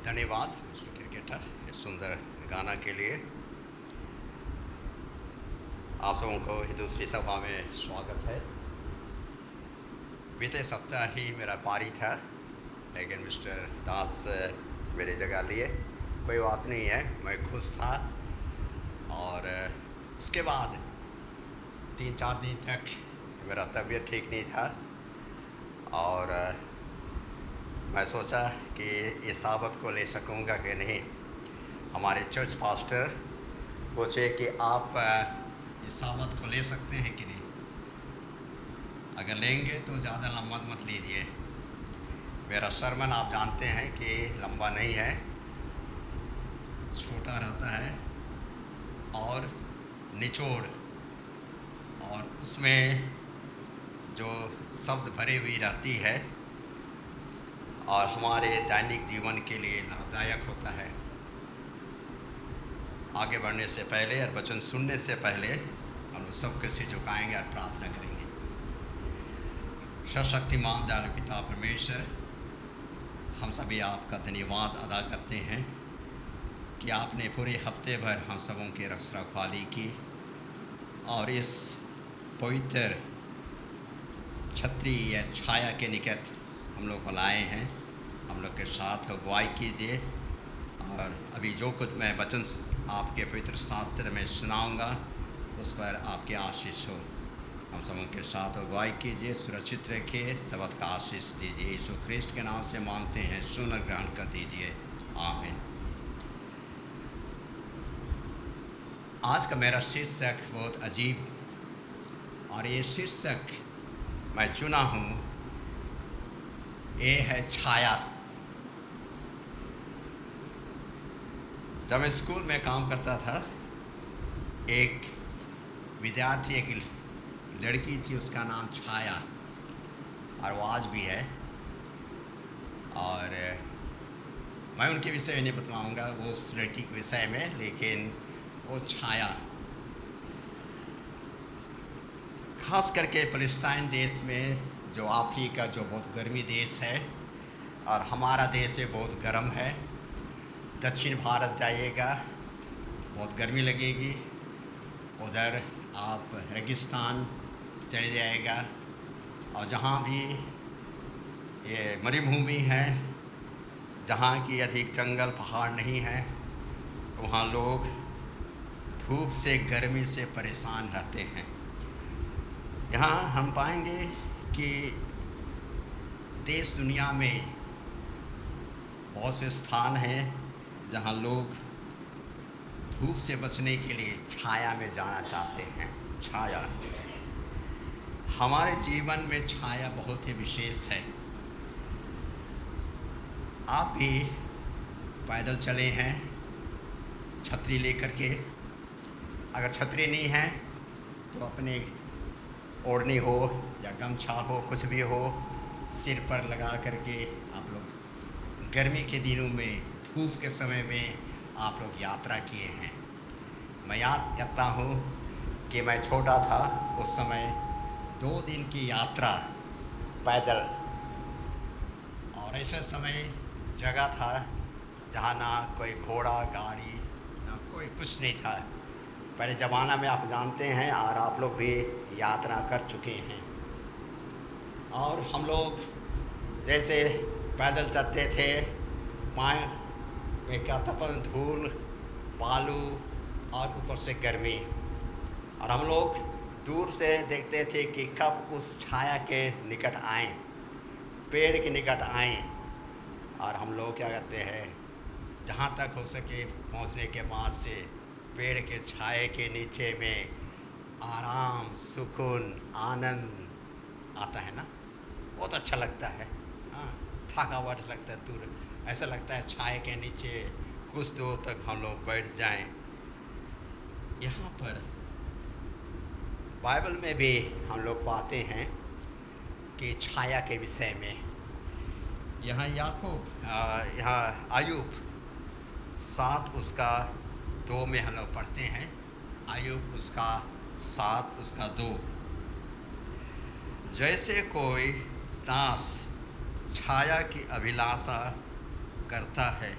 धन्यवाद mister cricketer इस सुंदर गाना के लिए। आप सबों को ही दूसरी सभा में स्वागत है। बीते सप्ताह ही मेरा पारी था, लेकिन मिस्टर दास मेरी जगह लिए। कोई बात नहीं है, मैं खुश था। और उसके बाद 3-4 दिन तक मेरा तबीयत ठीक नहीं था और मैं सोचा कि इस साबत को ले सकूंगा कि नहीं। हमारे चर्च पास्टर पूछे कि आप इस साबत को ले सकते हैं कि नहीं। अगर लेंगे तो ज़्यादा लंबा मत लीजिए। मेरा सरमन आप जानते हैं कि लंबा नहीं है, छोटा रहता है और निचोड़, और उसमें जो शब्द भरी हुई रहती है और हमारे दैनिक जीवन के लिए लाभदायक होता है। आगे बढ़ने से पहले और वचन सुनने से पहले हम लोग सबके सिर झुकाएंगे और प्रार्थना करेंगे। सर्वशक्तिमान दयालु पिता परमेश्वर, हम सभी आपका धन्यवाद अदा करते हैं कि आपने पूरे हफ्ते भर हम सबों की रखवाली की और इस पवित्र छतरी या छाया के निकट हम लोग को लाए हैं। हम लोग के साथ अगुवाई कीजिए और अभी जो कुछ मैं वचन आपके पवित्र शास्त्र में सुनाऊंगा उस पर आपकी आशीष हो। हम सबों के साथ अगुवाई कीजिए, सुरक्षित रखिए, सबक का आशीष दीजिए। यीशु ख्रिस्ट के नाम से मांगते हैं, सुनर ग्रहण कर दीजिए, आमीन। आज का मेरा शीर्षक बहुत अजीब, और ये शीर्षक मैं चुना हूँ, ये है छाया। जब मैं स्कूल में काम करता था, एक विद्यार्थी, एक लड़की थी, उसका नाम छाया, और वो आज भी है। और मैं उनके विषय में नहीं बतलाऊँगा, वो उस लड़की के विषय में, लेकिन वो छाया खास करके फलस्तीन देश में, जो अफ्रीका जो बहुत गर्मी देश है, और हमारा देश भी बहुत गर्म है। दक्षिण भारत जाइएगा बहुत गर्मी लगेगी, उधर आप रेगिस्तान चले जाएगा, और जहाँ भी ये मरुभूमि है, जहाँ की अधिक जंगल पहाड़ नहीं है, वहाँ लोग धूप से गर्मी से परेशान रहते हैं। यहाँ हम पाएंगे कि देश दुनिया में बहुत से स्थान हैं जहाँ लोग धूप से बचने के लिए छाया में जाना चाहते हैं। छाया हमारे जीवन में छाया बहुत ही विशेष है। आप भी पैदल चले हैं छतरी लेकर के, अगर छतरी नहीं है तो अपने ओढ़नी हो या गमछा हो, कुछ भी हो, सिर पर लगा करके आप लोग गर्मी के दिनों में, धूप के समय में आप लोग यात्रा किए हैं। मैं याद करता हूँ कि मैं छोटा था उस समय 2 दिन की यात्रा पैदल, और ऐसा समय जगह था जहाँ ना कोई घोड़ा गाड़ी, ना कोई कुछ नहीं था। पहले ज़माना में आप जानते हैं, और आप लोग भी यात्रा कर चुके हैं। और हम लोग जैसे पैदल चलते थे, पाँव में क्या तपन, धूल, बालू और ऊपर से गर्मी, और हम लोग दूर से देखते थे कि कब उस छाया के निकट आएँ, पेड़ के निकट आएँ, और हम लोग क्या करते हैं, जहाँ तक हो सके पहुँचने के बाद से पेड़ के छाए के नीचे में आराम, सुकून, आनंद आता है ना, बहुत अच्छा लगता है। हाँ, थकावट लगता है, दूर ऐसा लगता है छाए के नीचे कुछ दूर तक हम लोग बैठ जाएं। यहाँ पर बाइबल में भी हम लोग पाते हैं कि छाया के विषय में, यहाँ यहाँ अय्यूब 7 उसका 2 में हम लोग पढ़ते हैं। अय्यूब उसका 7 उसका 2, जैसे कोई दास छाया की अभिलाषा करता है,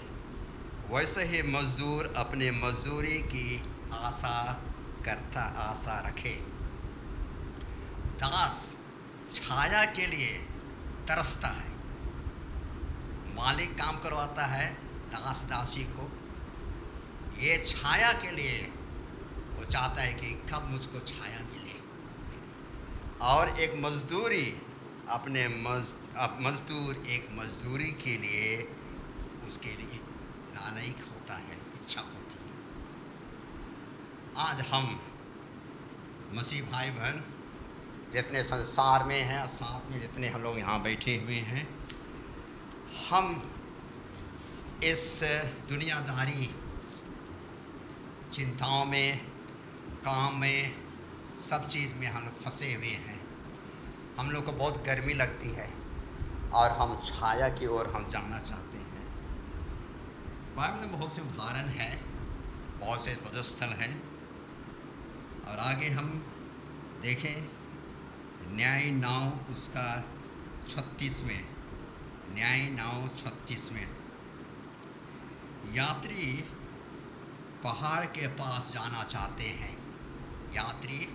वैसे ही मजदूर अपने मजदूरी की आशा रखे। दास छाया के लिए तरसता है। मालिक काम करवाता है दास दासी को, ये छाया के लिए वो चाहता है कि कब मुझको छाया मिले। और एक मजदूरी अपने मजदूर एक मजदूरी के लिए उसके लिए लालयिक होता है, इच्छा होती है। आज हम मसीह भाई बहन जितने संसार में हैं और साथ में जितने हम लोग यहाँ बैठे हुए हैं, हम इस दुनियादारी चिंताओं में, काम में, सब चीज़ में हम लोग फंसे हुए हैं। हम लोग को बहुत गर्मी लगती है और हम छाया की ओर हम जाना चाहते हैं। बाइबल में बहुत से उदाहरण हैं, बहुत से वधस्थल हैं। और आगे हम देखें न्याय 9 उसका 36 में, न्याय 9 36 में, यात्री पहाड़ के पास जाना चाहते हैं। यात्री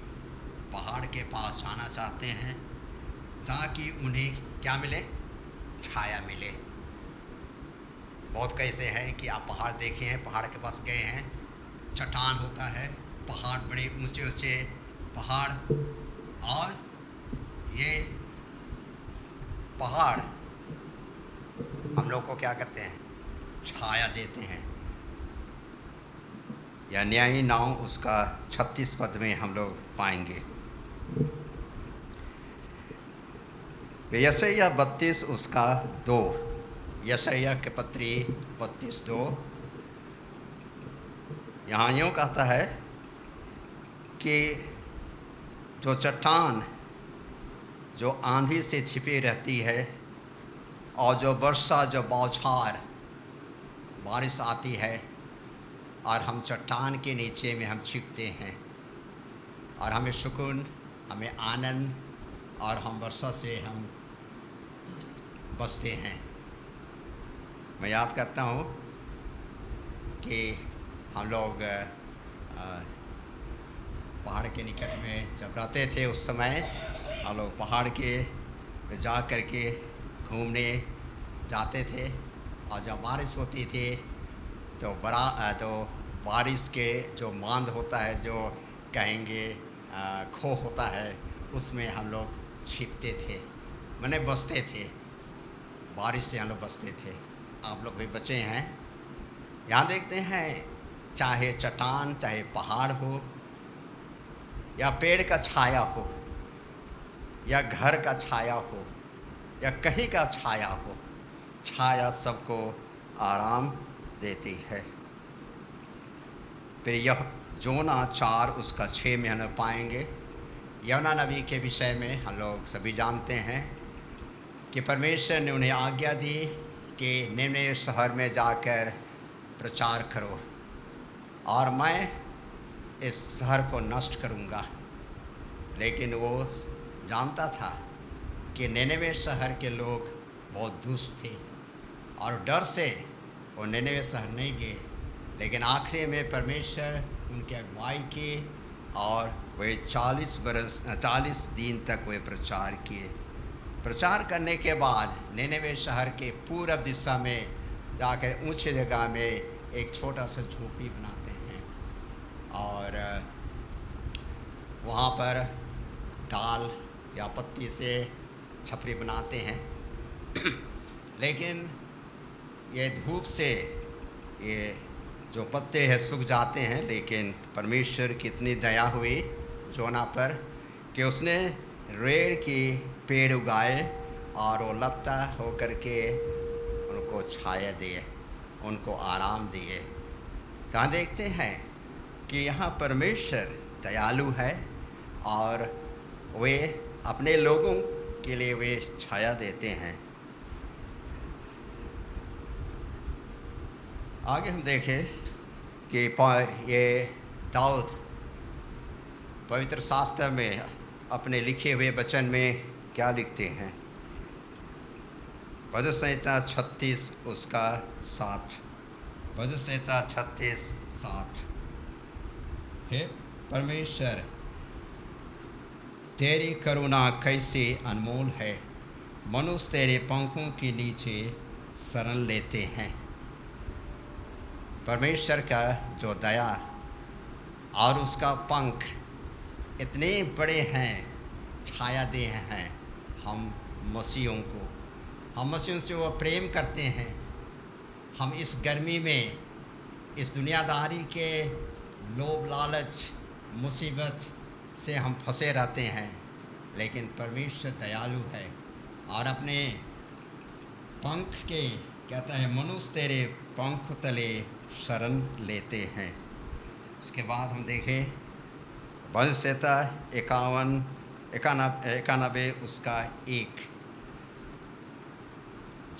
पहाड़ के पास जाना चाहते हैं ताकि उन्हें क्या मिले? छाया मिले। बहुत कैसे हैं कि आप पहाड़ देखे हैं, पहाड़ के पास गए हैं, चट्टान होता है, पहाड़ बड़े ऊंचे ऊंचे पहाड़, और ये पहाड़ हम लोग को क्या करते हैं? छाया देते हैं। या न्याय 9 उसका 36 पद में हम लोग पाएंगे। यशायाह 32 उसका 2, यशायाह के पत्री 32:2 यहाँ यूँ कहता है कि जो चट्टान जो आंधी से छिपी रहती है और जो वर्षा, जो बौछार बारिश आती है और हम चट्टान के नीचे में हम छिपते हैं और हमें सुकून, हमें आनंद, और हम वर्षा से हम बचते हैं। मैं याद करता हूँ कि हम लोग पहाड़ के निकट में जब रहते थे, उस समय हम लोग पहाड़ के जा कर के घूमने जाते थे। और जब बारिश होती थी तो बारिश के जो मांद होता है, जो कहेंगे खो होता है, उसमें हम लोग छिपते थे, माने बचते थे। बारिश से हम लोग बचते थे। आप लोग भी बचे हैं। यहाँ देखते हैं, चाहे चट्टान, चाहे पहाड़ हो, या पेड़ का छाया हो, या घर का छाया हो, या कहीं का छाया हो, छाया सबको आराम देती है। फिर यह जोना 4 उसका 6 में हम पाएंगे। यौना नबी के विषय में हम लोग सभी जानते हैं कि परमेश्वर ने उन्हें आज्ञा दी कि निनवे शहर में जाकर प्रचार करो और मैं इस शहर को नष्ट करूँगा। लेकिन वो जानता था कि निनवे शहर के लोग बहुत दुष्ट थे और डर से वो निनवे शहर नहीं गए। लेकिन आखिरी में परमेश्वर उनकी अगुवाई की और वे 40 दिन तक वे प्रचार किए। प्रचार करने के बाद निनवे शहर के पूरब दिशा में जाकर ऊंचे जगह में एक छोटा सा झोपड़ी बनाते हैं और वहाँ पर डाल या पत्ती से छपरी बनाते हैं। लेकिन ये धूप से ये जो पत्ते हैं सूख जाते हैं। लेकिन परमेश्वर की इतनी दया हुई जोना पर कि उसने रेड़ की पेड़ उगाए और वो लता होकर के उनको छाया दिए, उनको आराम दिए। कहाँ देखते हैं कि यहाँ परमेश्वर दयालु है और वे अपने लोगों के लिए वे छाया देते हैं। आगे हम देखें कि ये दाऊद पवित्र शास्त्र में अपने लिखे हुए वचन में क्या लिखते हैं। भजन संहिता 36 उसका 7। भजन संहिता 36:7। हे परमेश्वर, तेरी करुणा कैसे अनमोल है, मनुष्य तेरे पंखों के नीचे शरण लेते हैं। परमेश्वर का जो दया और उसका पंख इतने बड़े हैं, छाया दे हैं हम मसीहों को। हम मसीहों से वो प्रेम करते हैं। हम इस गर्मी में, इस दुनियादारी के लोभ लालच मुसीबत से हम फंसे रहते हैं, लेकिन परमेश्वर दयालु है और अपने पंख के कहता है मनुष्य तेरे पंख तले शरण लेते हैं। उसके बाद हम देखें भजन संहिता 91 उसका 1।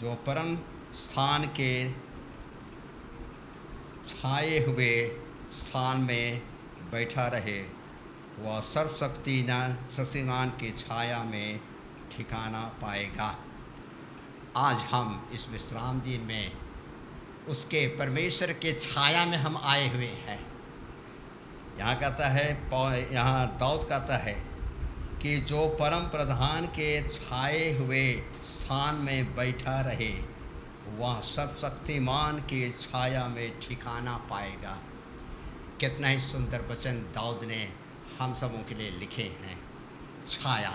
जो परम स्थान के छाए हुए स्थान में बैठा रहे, वह सर्वशक्तिमान की छाया में ठिकाना पाएगा। आज हम इस विश्राम दिन में उसके परमेश्वर के छाया में हम आए हुए हैं। यहाँ कहता है, यहाँ दाऊद कहता है कि जो परम प्रधान के छाए हुए स्थान में बैठा रहे, वह सर्वशक्तिमान की छाया में ठिकाना पाएगा। कितना ही सुंदर वचन दाऊद ने हम सबों के लिए लिखे हैं। छाया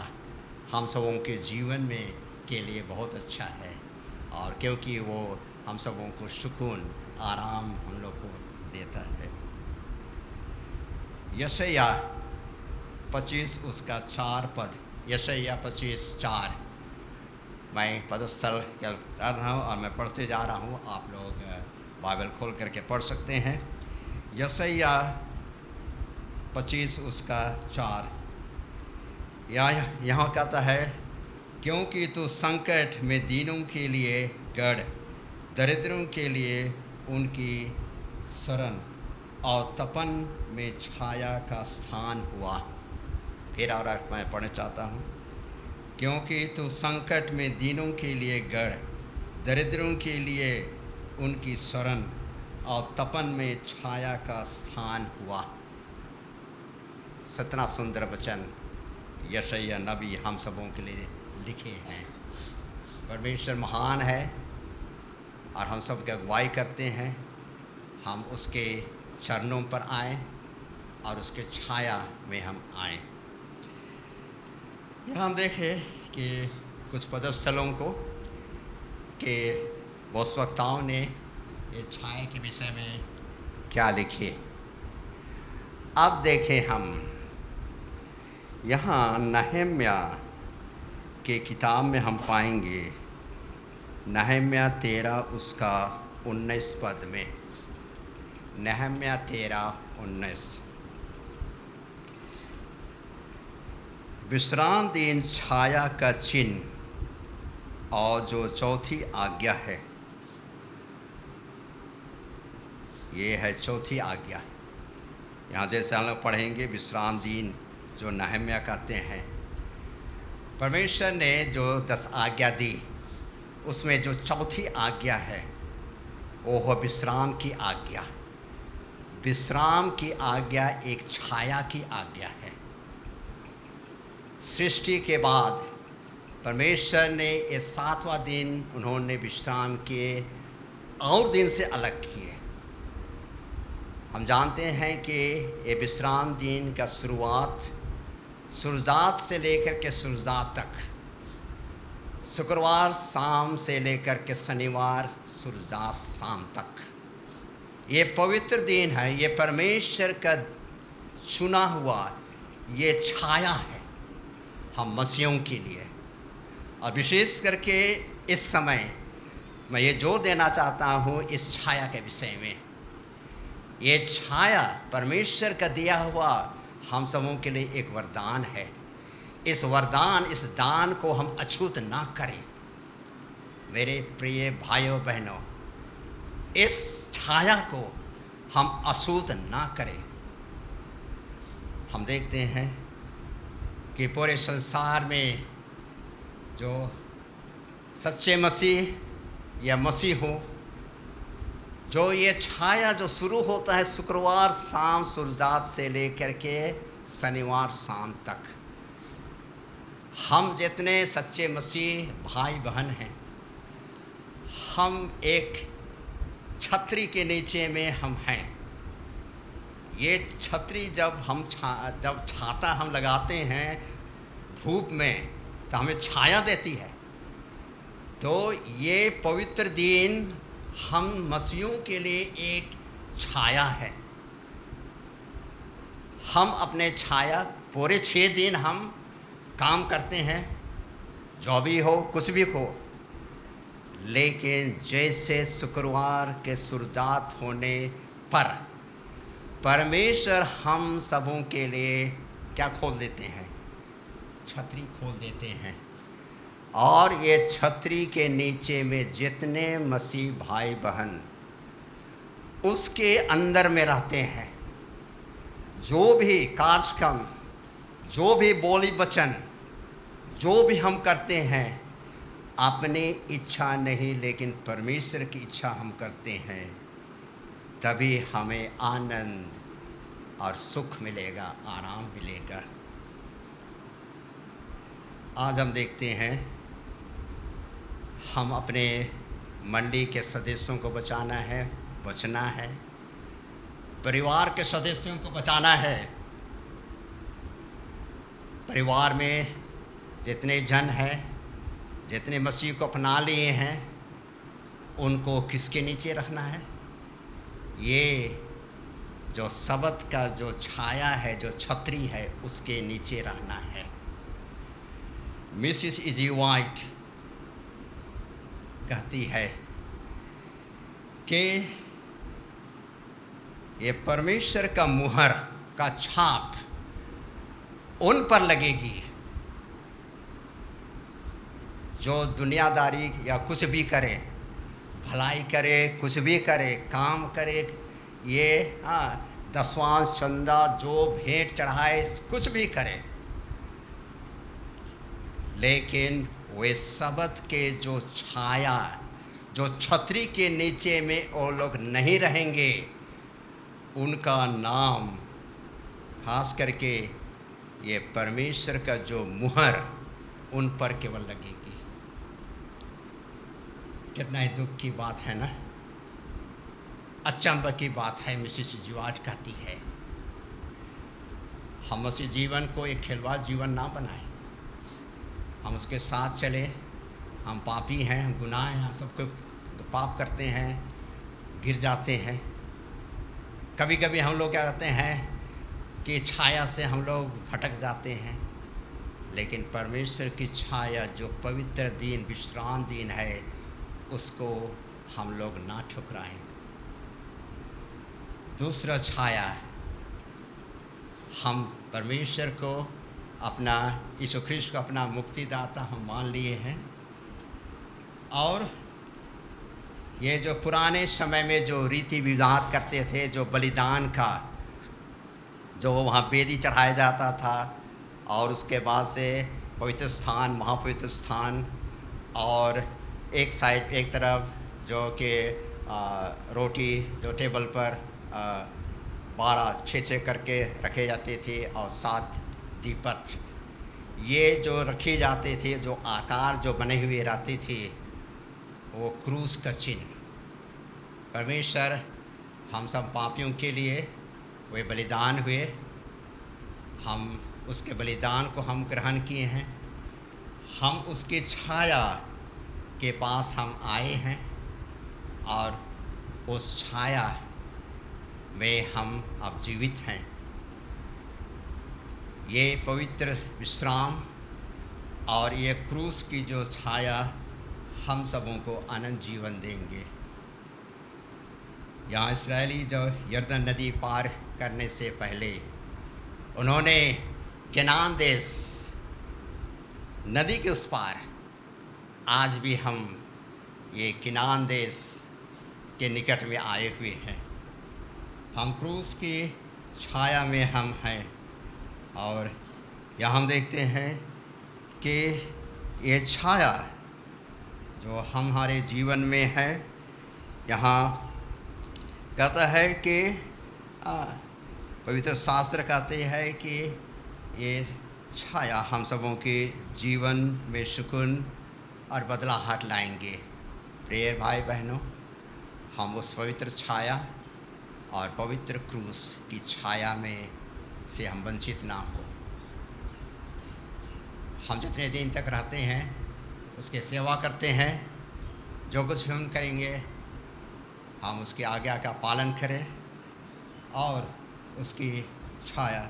हम सबों के जीवन में के लिए बहुत अच्छा है, और क्योंकि वो हम सबों को सुकून आराम हम लोग को देता है। यशायाह 25 उसका 4 पद। यशायाह 25:4 मैं पदस्थल कर रहा हूँ और मैं पढ़ते जा रहा हूँ। आप लोग बाइबल खोल करके पढ़ सकते हैं। यशायाह 25 उसका 4 यहाँ कहता है, क्योंकि तू संकट में दीनों के लिए गढ़, दरिद्रों के लिए उनकी शरण और तपन में छाया का स्थान हुआ। फिर और मैं पढ़ना चाहता हूँ, क्योंकि तू संकट में दीनों के लिए गढ़, दरिद्रों के लिए उनकी शरण और तपन में छाया का स्थान हुआ। सतना सुंदर वचन यशायाह नबी हम सबों के लिए लिखे हैं। परमेश्वर महान है और हम सब की अगुवाई करते हैं। हम उसके चरणों पर आएं और उसके छाया में हम आएं। यहाँ हम देखें कि कुछ पदस्थलों को कि भविष्यवक्ताओं ने ये छाया के विषय में क्या लिखे। अब देखें हम यहाँ नहम्याह के किताब में हम पाएंगे, नहम्याह 13 उसका 19 पद में। नहम्याह 13:19 विश्राम दिन छाया का चिन्ह और जो चौथी आज्ञा है, ये है चौथी आज्ञा। यहाँ जैसे हम लोग पढ़ेंगे विश्राम दिन जो नहम्याह कहते हैं, परमेश्वर ने जो 10 आज्ञा दी, उसमें जो चौथी आज्ञा है वो है विश्राम की आज्ञा। विश्राम की आज्ञा एक छाया की आज्ञा है। सृष्टि के बाद परमेश्वर ने ये 7वां दिन उन्होंने विश्राम किए और दिन से अलग किए। हम जानते हैं कि ये विश्राम दिन का शुरुआत सूर्योदय से लेकर के सूर्योदय तक, शुक्रवार शाम से लेकर के शनिवार सूर्योदय शाम तक, ये पवित्र दिन है। ये परमेश्वर का चुना हुआ ये छाया है हम मसीहों के लिए। और विशेष करके इस समय मैं ये जोर देना चाहता हूँ इस छाया के विषय में। ये छाया परमेश्वर का दिया हुआ हम सबों के लिए एक वरदान है। इस वरदान, इस दान को हम अछूत ना करें। मेरे प्रिय भाइयों बहनों, इस छाया को हम अछूत ना करें। हम देखते हैं कि पूरे संसार में जो सच्चे मसीह या मसीह हो, जो ये छाया जो शुरू होता है शुक्रवार शाम सूर्यास्त से लेकर के शनिवार शाम तक, हम जितने सच्चे मसीह भाई बहन हैं, हम एक छतरी के नीचे में हम हैं। ये छतरी जब हम जब छाता हम लगाते हैं धूप में तो हमें छाया देती है। तो ये पवित्र दिन हम मसीहों के लिए एक छाया है। हम अपने छाया पूरे 6 दिन हम काम करते हैं, जो भी हो कुछ भी हो, लेकिन जैसे शुक्रवार के सूर्यास्त होने पर परमेश्वर हम सबों के लिए क्या खोल देते हैं? छतरी खोल देते हैं। और ये छतरी के नीचे में जितने मसीह भाई बहन उसके अंदर में रहते हैं, जो भी कार्यक्रम, जो भी बोली वचन, जो भी हम करते हैं, अपनी इच्छा नहीं लेकिन परमेश्वर की इच्छा हम करते हैं, तभी हमें आनंद और सुख मिलेगा, आराम मिलेगा। आज हम देखते हैं, हम अपने मंडली के सदस्यों को बचाना है, बचना है, परिवार के सदस्यों को बचाना है। परिवार में जितने जन हैं, जितने मसीह को अपना लिए हैं, उनको किसके नीचे रखना है? ये जो सबत का जो छाया है, जो छतरी है, उसके नीचे रहना है। मिसिस इजी वाइट कहती है कि ये परमेश्वर का मुहर का छाप उन पर लगेगी जो दुनियादारी या कुछ भी करे, भलाई करे, कुछ भी करे, काम करे, ये दसवांश चंदा जो भेंट चढ़ाए, कुछ भी करे, लेकिन वे सबत के जो छाया, जो छतरी के नीचे में वो लोग नहीं रहेंगे, उनका नाम खास करके ये परमेश्वर का जो मुहर उन पर केवल लगेगी। कितना ही दुख की बात है ना, अचंभ की बात है। मिसिस जुआट कहती है, हम उसी जीवन को एक खिलवाड़ जीवन ना बनाएं, हम उसके साथ चले। हम पापी हैं, हम गुनाह हैं, हम सबको पाप करते हैं, गिर जाते हैं। कभी कभी हम लोग क्या करते हैं कि छाया से हम लोग भटक जाते हैं, लेकिन परमेश्वर की छाया जो पवित्र दिन, विश्राम दिन है, उसको हम लोग ना ठुकराएं। दूसरा छाया, हम परमेश्वर को अपना, यीशु ख्रिस्त को अपना मुक्तिदाता हम मान लिए हैं। और ये जो पुराने समय में जो रीति विवाद करते थे, जो बलिदान का, जो वहाँ वेदी चढ़ाया जाता था, और उसके बाद से पवित्र स्थान, महापवित्र स्थान, और एक साइड, एक तरफ जो कि रोटी जो टेबल पर 12-6 करके रखे जाते थे, और 7 दीपक, ये जो रखे जाते थे, जो आकार जो बने हुए रहते थे, वो क्रूस का चिन्ह। परमेश्वर हम सब पापियों के लिए वे बलिदान हुए, हम उसके बलिदान को हम ग्रहण किए हैं, हम उसकी छाया के पास हम आए हैं, और उस छाया में हम अब जीवित हैं। ये पवित्र विश्राम और ये क्रूस की जो छाया हम सबों को अनंत जीवन देंगे। यहाँ इस्राएली जो यरदन नदी पार करने से पहले उन्होंने केनान देश, नदी के उस पार, आज भी हम ये केनान देश के निकट में आए हुए हैं। हम क्रूस की छाया में हम हैं, और यहाँ हम देखते हैं कि ये छाया जो हमारे जीवन में है, यहाँ कहता है कि पवित्र शास्त्र कहते हैं कि ये छाया हम सबों के जीवन में सुकून और बदलाहट लाएंगे। प्रिय भाई बहनों, हम उस पवित्र छाया और पवित्र क्रूस की छाया में से हम वंचित ना हो। हम जितने दिन तक रहते हैं उसके सेवा करते हैं, जो कुछ भी हम करेंगे हम उसकी आज्ञा का पालन करें और उसकी छाया।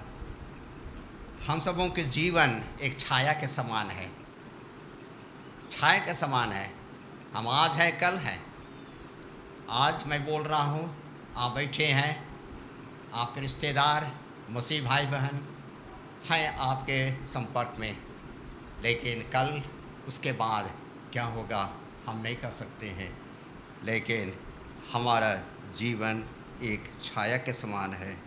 हम सबों के जीवन एक छाया के समान है, छाया के समान है। हम आज हैं कल हैं। आज मैं बोल रहा हूँ, आप बैठे हैं, आपके रिश्तेदार मसीह भाई बहन हैं आपके संपर्क में, लेकिन कल उसके बाद क्या होगा हम नहीं कर सकते हैं। लेकिन हमारा जीवन एक छाया के समान है।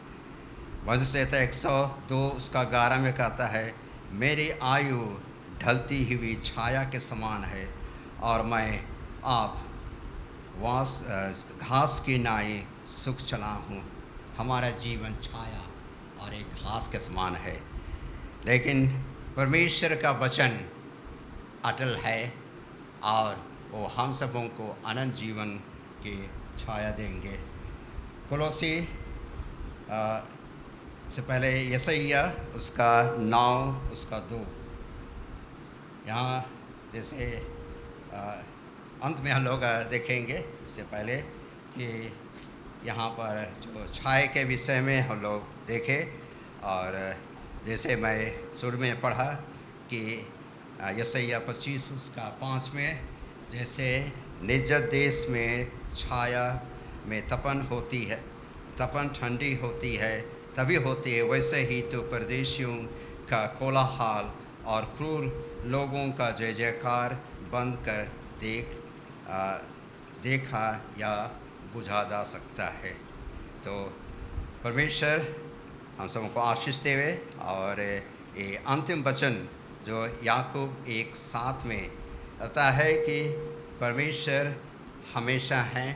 वजह से 102 उसका 11 में कहता है, मेरी आयु ढलती हुई छाया के समान है और मैं आप घास की नाई सुख चला हूँ। हमारा जीवन छाया और एक घास के समान है, लेकिन परमेश्वर का वचन अटल है और वो हम सबों को अनंत जीवन की छाया देंगे। कोलोसी से पहले यशायाह उसका 9 उसका 2, यहाँ जैसे अंत में हम लोग देखेंगे। उससे पहले कि यहाँ पर जो छाया के विषय में हम लोग देखें, और जैसे मैं शुरू में पढ़ा कि यशायाह 25 उसका 5 में, जैसे निर्जन देश में छाया में तपन होती है, तपन ठंडी होती है तभी होती है, वैसे ही तो परदेशियों का कोलाहल और क्रूर लोगों का जय जयकार बंद कर देखा या बुझा जा सकता है। तो परमेश्वर हम सबों को आशीष देवे। और ये अंतिम वचन जो याकूब 1:7 में कहता है कि परमेश्वर हमेशा हैं,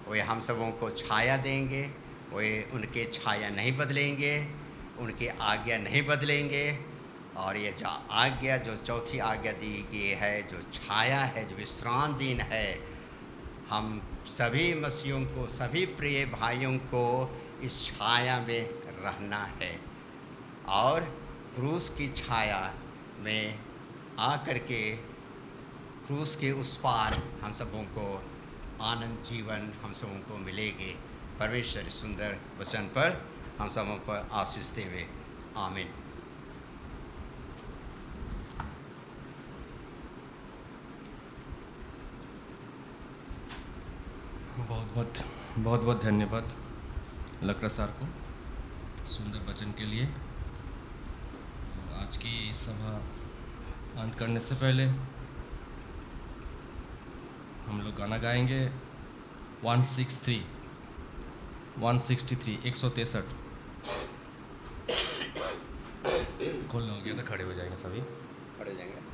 वे हम सबों को छाया देंगे, वे उनके छाया नहीं बदलेंगे, उनकी आज्ञा नहीं बदलेंगे। और ये जो आज्ञा, जो चौथी आज्ञा दी गई है, जो छाया है, जो विश्राम दिन है, हम सभी मसीहों को, सभी प्रिय भाइयों को इस छाया में रहना है और क्रूस की छाया में आकर के क्रूस के उस पार हम सबों को आनंद जीवन हम सबों को मिलेगी। परमेश्वर सुंदर वचन पर हम सबों पर आशीष देवे। आमीन। बहुत बहुत धन्यवाद लकड़ा सर को सुंदर वचन के लिए। आज की सभा अंत करने से पहले हम लोग गाना गाएंगे 163 163 खोलना हो गया तो खड़े हो जाएंगे, सभी खड़े हो जाएंगे।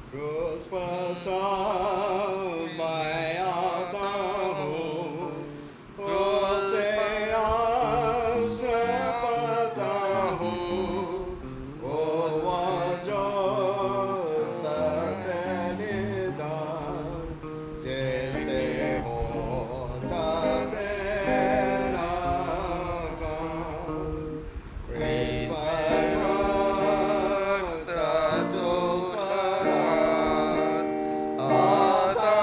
क्रूस पर मैं आता हूँ, क्रूस से आश्रय पाता हूँ, वो जो सच्चे निदान जैसे होता तेरा काम। क्रूस पर वक्त जो आता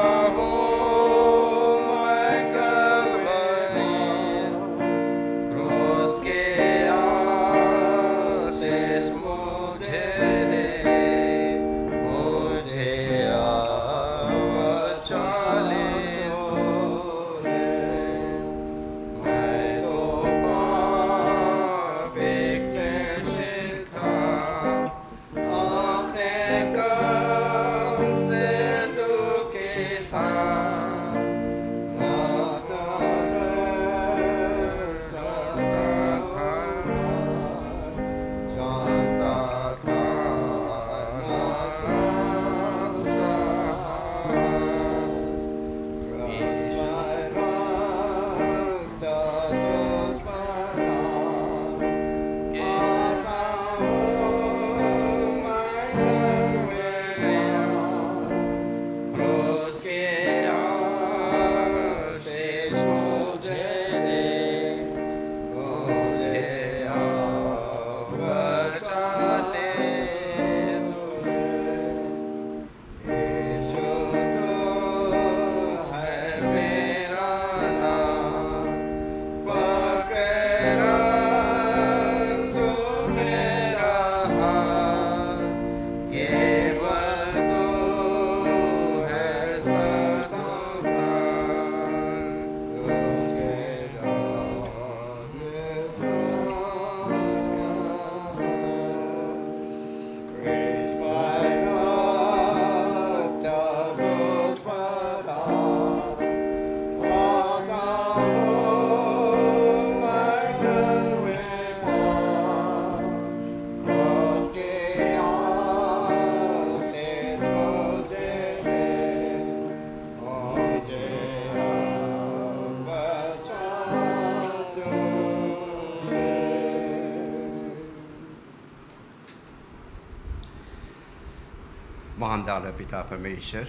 महानदाल पिता परमेश्वर,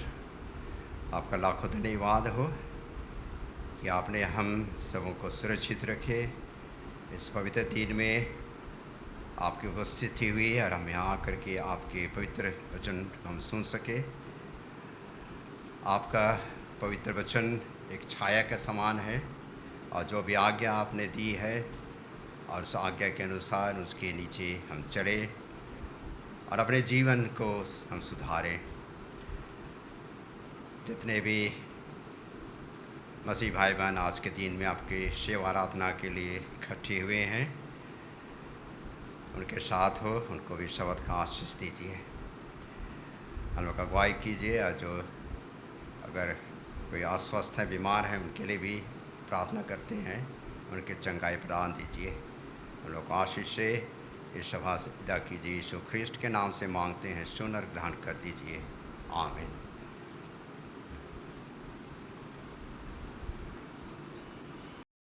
आपका लाखों धन्यवाद हो कि आपने हम सबों को सुरक्षित रखे। इस पवित्र दिन में आपकी उपस्थिति हुई और हम यहाँ आकर के आपके पवित्र वचन हम सुन सके। आपका पवित्र वचन एक छाया के समान है और जो भी आज्ञा आपने दी है और उस आज्ञा के अनुसार उसके नीचे हम चले और अपने जीवन को हम सुधारें। जितने भी मसीह भाई बहन आज के दिन में आपके सेवा आराधना के लिए इकट्ठे हुए हैं, उनके साथ हो, उनको भी शब्द का आशीष दीजिए। हम लोग अगुवाई कीजिए और जो अगर कोई अस्वस्थ है, बीमार है, उनके लिए भी प्रार्थना करते हैं, उनके चंगाई प्रदान दीजिए। हम लोग आशीष से इस सभा से विदा कीजिए। यीशु ख्रिस्ट के नाम से मांगते हैं, सुन और ग्रहण कर दीजिए। आमीन।